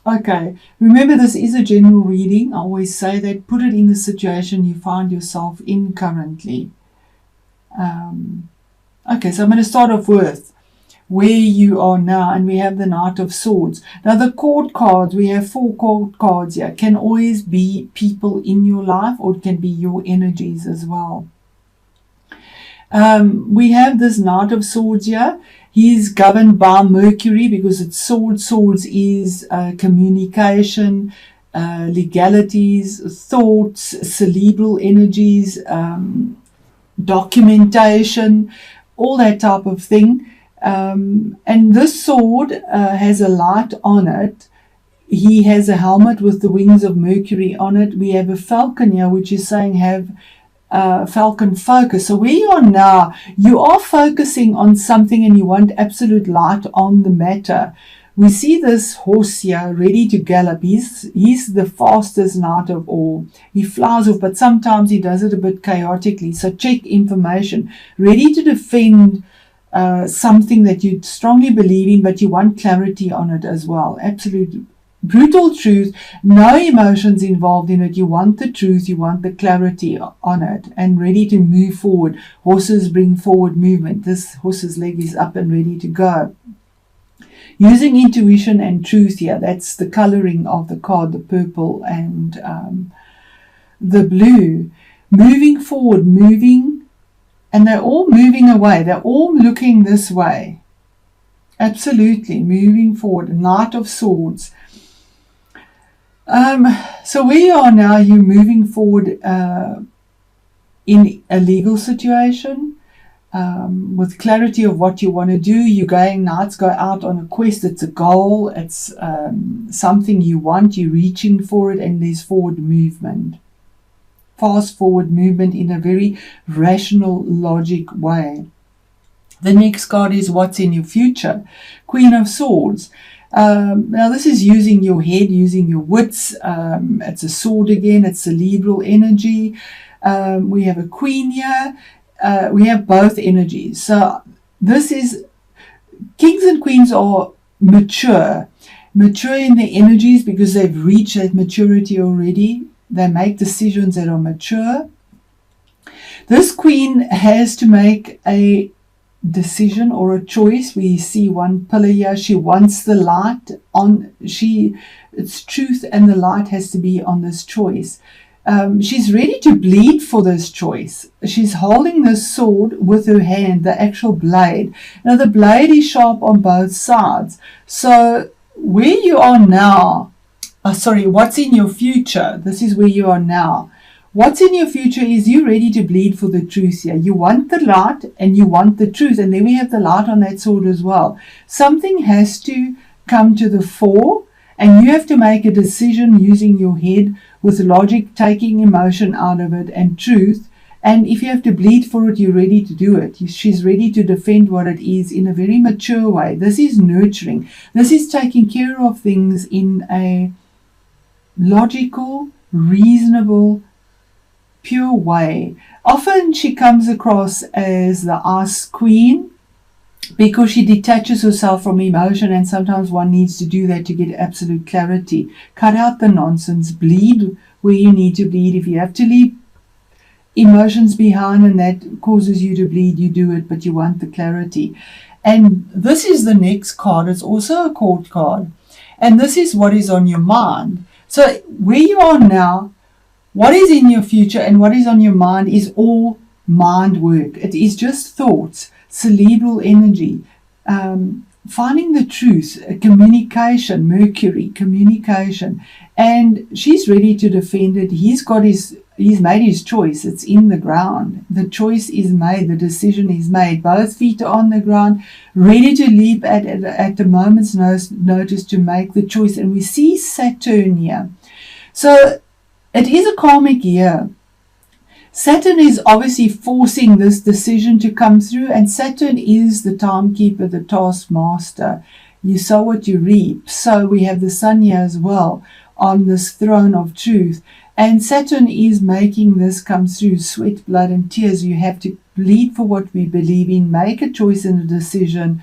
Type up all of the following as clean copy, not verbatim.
Okay, remember this is a general reading. I always say that. Put it in the situation you find yourself in currently. Okay, so I'm going to start off with where you are now, and we have the Knight of Swords. Now the court cards, we have 4 court cards here, can always be people in your life, or it can be your energies as well. We have this Knight of Swords here. He's governed by Mercury because it's swords. Swords is communication, legalities, thoughts, cerebral energies, documentation, all that type of thing. And this sword has a light on it. He has a helmet with the wings of Mercury on it. We have a falcon here, which is saying have falcon focus. So where you are now, you are focusing on something and you want absolute light on the matter. We see this horse here ready to gallop. He's the fastest knight of all. He flies off, but sometimes he does it a bit chaotically. So check information. Ready to defend something that you strongly believe in, but you want clarity on it as well. Absolute brutal truth, no emotions involved in it. You want the truth, you want the clarity on it, and ready to move forward. Horses bring forward movement. This horse's leg is up and ready to go. Using intuition and truth here, that's the coloring of the card, the purple and the blue. Moving forward, moving, and they're all moving away. They're all looking this way. Absolutely, moving forward. Knight of Swords. So where you are now, you're moving forward in a legal situation with clarity of what you want to do. You're going, knights go out on a quest. It's a goal. It's something you want. You're reaching for it, and there's forward movement. Fast forward movement in a very rational, logic way. The next card is what's in your future. Queen of Swords. Now this is using your head, using your wits. It's a sword again. It's cerebral energy. We have a queen here. We have both energies. So this is, kings and queens are mature in their energies because they've reached that maturity already. They make decisions that are mature. This queen has to make a decision or a choice. We see one pillar here. She wants the light on. It's truth, and the light has to be on this choice. She's ready to bleed for this choice. She's holding this sword with her hand, the actual blade. Now the blade is sharp on both sides. So where you are now, what's in your future? This is where you are now. What's in your future is you ready to bleed for the truth here. You want the light and you want the truth. And then we have the light on that sword as well. Something has to come to the fore, and you have to make a decision using your head with logic, taking emotion out of it, and truth. And if you have to bleed for it, you're ready to do it. She's ready to defend what it is in a very mature way. This is nurturing. This is taking care of things in a logical, reasonable, pure way. Often she comes across as the ice queen because she detaches herself from emotion, and sometimes one needs to do that to get absolute clarity. Cut out the nonsense. Bleed where you need to bleed. If you have to leave emotions behind and that causes you to bleed, you do it, but you want the clarity. And this is the next card. It's also a court card, and this is what is on your mind. So where you are now, what is in your future and what is on your mind is all mind work. It is just thoughts, cerebral energy, finding the truth, communication, Mercury, communication. And she's ready to defend it. He's made his choice. It's in the ground. The choice is made. The decision is made. Both feet are on the ground, ready to leap at the moment's notice to make the choice. And we see Saturn here. So it is a karmic year. Saturn is obviously forcing this decision to come through, and Saturn is the timekeeper, the taskmaster. You sow what you reap. So we have the sun here as well on this throne of truth. And Saturn is making this come through, sweat, blood, and tears. You have to bleed for what we believe in, make a choice and a decision,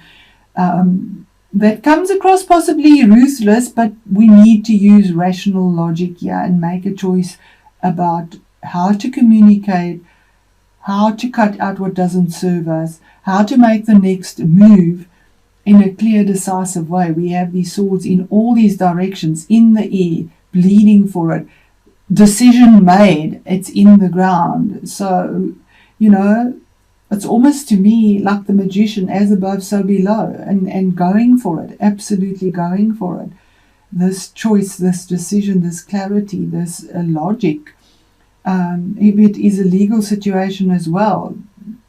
that comes across possibly ruthless, but we need to use rational logic here and make a choice about how to communicate, how to cut out what doesn't serve us, how to make the next move in a clear, decisive way. We have these swords in all these directions, in the air, bleeding for it. Decision made, it's in the ground. So, it's almost to me like the magician, as above, so below, and going for it, absolutely going for it. This choice, this decision, this clarity, this logic. If it is a legal situation as well,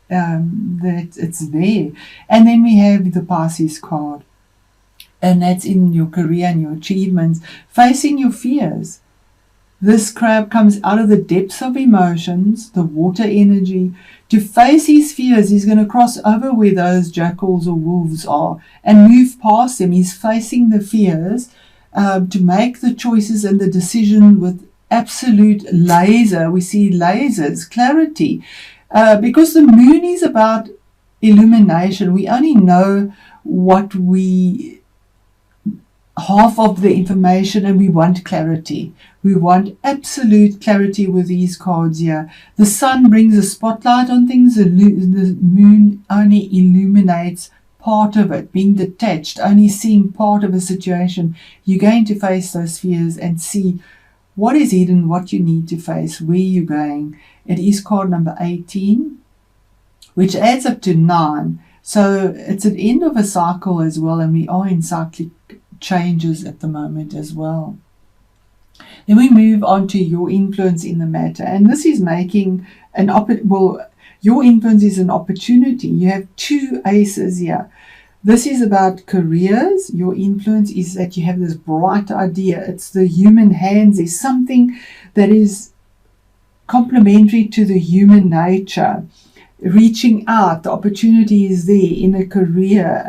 that it's there. And then we have the Pisces card, and that's in your career and your achievements, facing your fears. This crab comes out of the depths of emotions, the water energy. To face his fears, he's going to cross over where those jackals or wolves are and move past them. He's facing the fears to make the choices and the decision with absolute laser. We see lasers, clarity. Because the moon is about illumination. We only know half of the information, and we want clarity. We want absolute clarity with these cards here. The sun brings a spotlight on things. The moon only illuminates part of it, being detached, only seeing part of a situation. You're going to face those fears and see what is hidden, what you need to face, where you're going. It is card number 18, which adds up to 9. So it's an end of a cycle as well, and we are in cyclic changes at the moment as well. Then we move on to your influence in the matter, and this is making your influence is an opportunity. You have 2 aces here. This is about careers. Your influence is that you have this bright idea. It's the human hands. There's something that is complementary to the human nature. Reaching out, the opportunity is there in a career.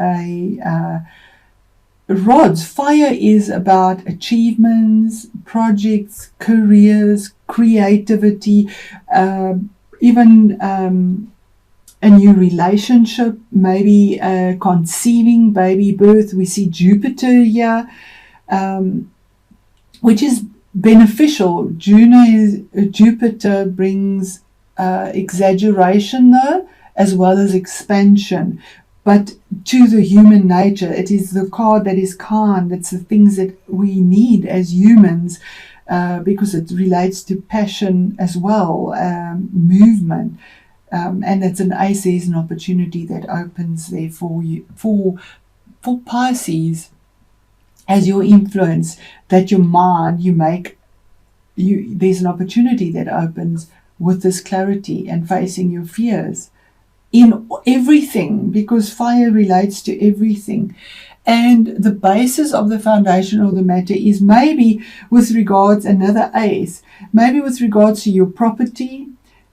Rods, fire is about achievements, projects, careers, creativity, even a new relationship, maybe conceiving, baby birth. We see Jupiter here, which is beneficial. Jupiter brings exaggeration though, as well as expansion. But to the human nature, it is the card that is kind. It's the things that we need as humans, because it relates to passion as well, movement. And it's an ace. There's an opportunity that opens there for you, for Pisces, as your influence, that your mind, there's an opportunity that opens with this clarity and facing your fears in everything, because fire relates to everything. And the basis of the foundation or the matter is maybe with regards, another ace, maybe with regards to your property,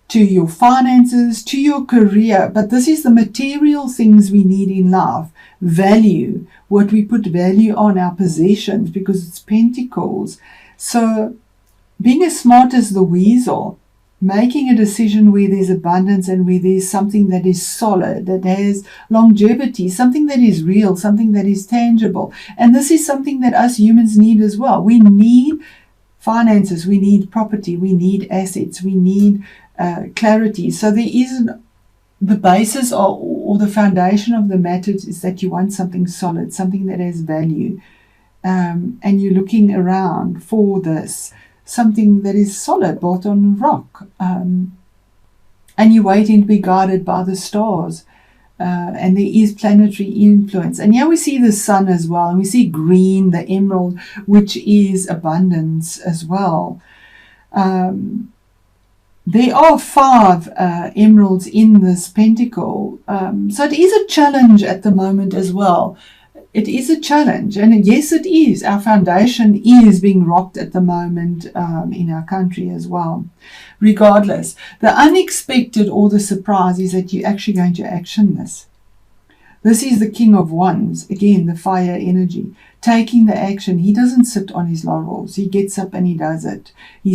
to your finances, to your career. But this is the material things we need in life. Value, what we put value on, our possessions, because it's pentacles. So being as smart as the weasel, making a decision where there's abundance and where there's something that is solid, that has longevity, something that is real, something that is tangible. And this is something that us humans need as well. We need finances, we need property, we need assets, we need clarity. So there is the basis or the foundation of the matter is that you want something solid, something that has value. And you're looking around for this. Something that is solid, built on rock. And you're waiting to be guided by the stars. And there is planetary influence. And here we see the sun as well. And we see green, the emerald, which is abundance as well. There are 5 emeralds in this pentacle. So it is a challenge at the moment as well. It is a challenge, and yes, it is. Our foundation is being rocked at the moment in our country as well. Regardless, the unexpected or the surprise is that you're actually going to action this. This is the King of Wands, again, the fire energy, taking the action. He doesn't sit on his laurels. He gets up and he does it.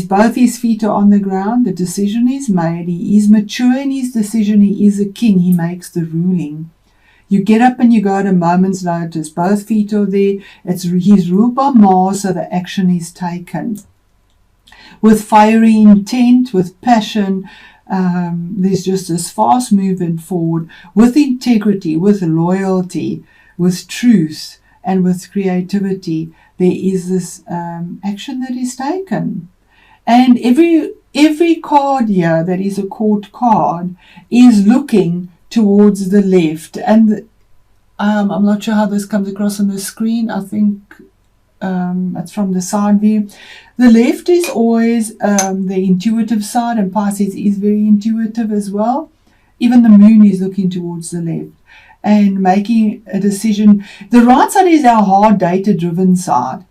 Both his feet are on the ground. The decision is made. He is mature in his decision. He is a king. He makes the ruling. You get up and you go at a moment's notice. Both feet are there. He's ruled by Mars, so the action is taken. With fiery intent, with passion, there's just this fast movement forward, with integrity, with loyalty, with truth, and with creativity. There is this action that is taken. And every card here that is a court card is looking towards the left. And I'm not sure how this comes across on the screen. I think it's from the side view. The left is always the intuitive side, and Pisces is very intuitive as well. Even the moon is looking towards the left and making a decision. The right side is our hard data-driven side.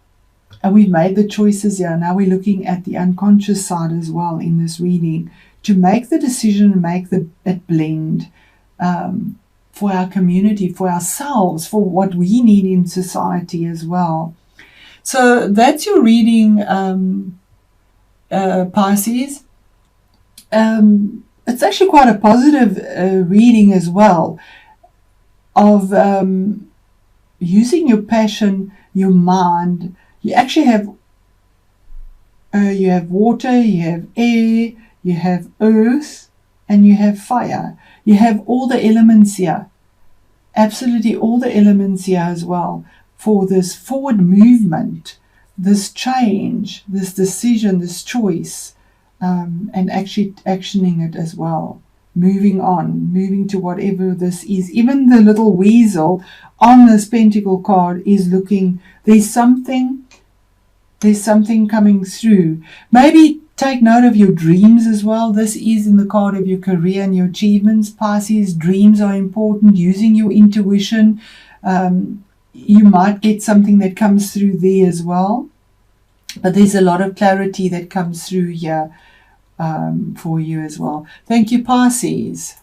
And we've made the choices here. Now we're looking at the unconscious side as well in this reading to make the decision and make it blend for our community, for ourselves, for what we need in society as well. So that's your reading, Pisces. It's actually quite a positive reading as well of using your passion, your mind. You actually have water, you have air, you have earth, and you have fire. You have all the elements here. Absolutely all the elements here as well for this forward movement, this change, this decision, this choice, and actually actioning it as well. Moving on, moving to whatever this is. Even the little weasel on this pentacle card is looking, there's something coming through. Maybe take note of your dreams as well. This is in the card of your career and your achievements. Pisces, dreams are important. Using your intuition, you might get something that comes through there as well. But there's a lot of clarity that comes through here for you as well. Thank you, Pisces.